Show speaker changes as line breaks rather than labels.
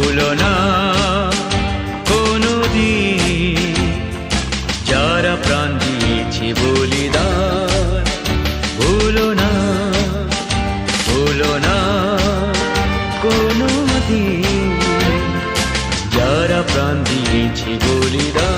ভুলো না কোনোদিন যারা প্রাণ দিয়েছে বলিদান। ভুলো না, ভুলো না কোনোদিন যারা প্রাণ দিয়েছে বলিদান।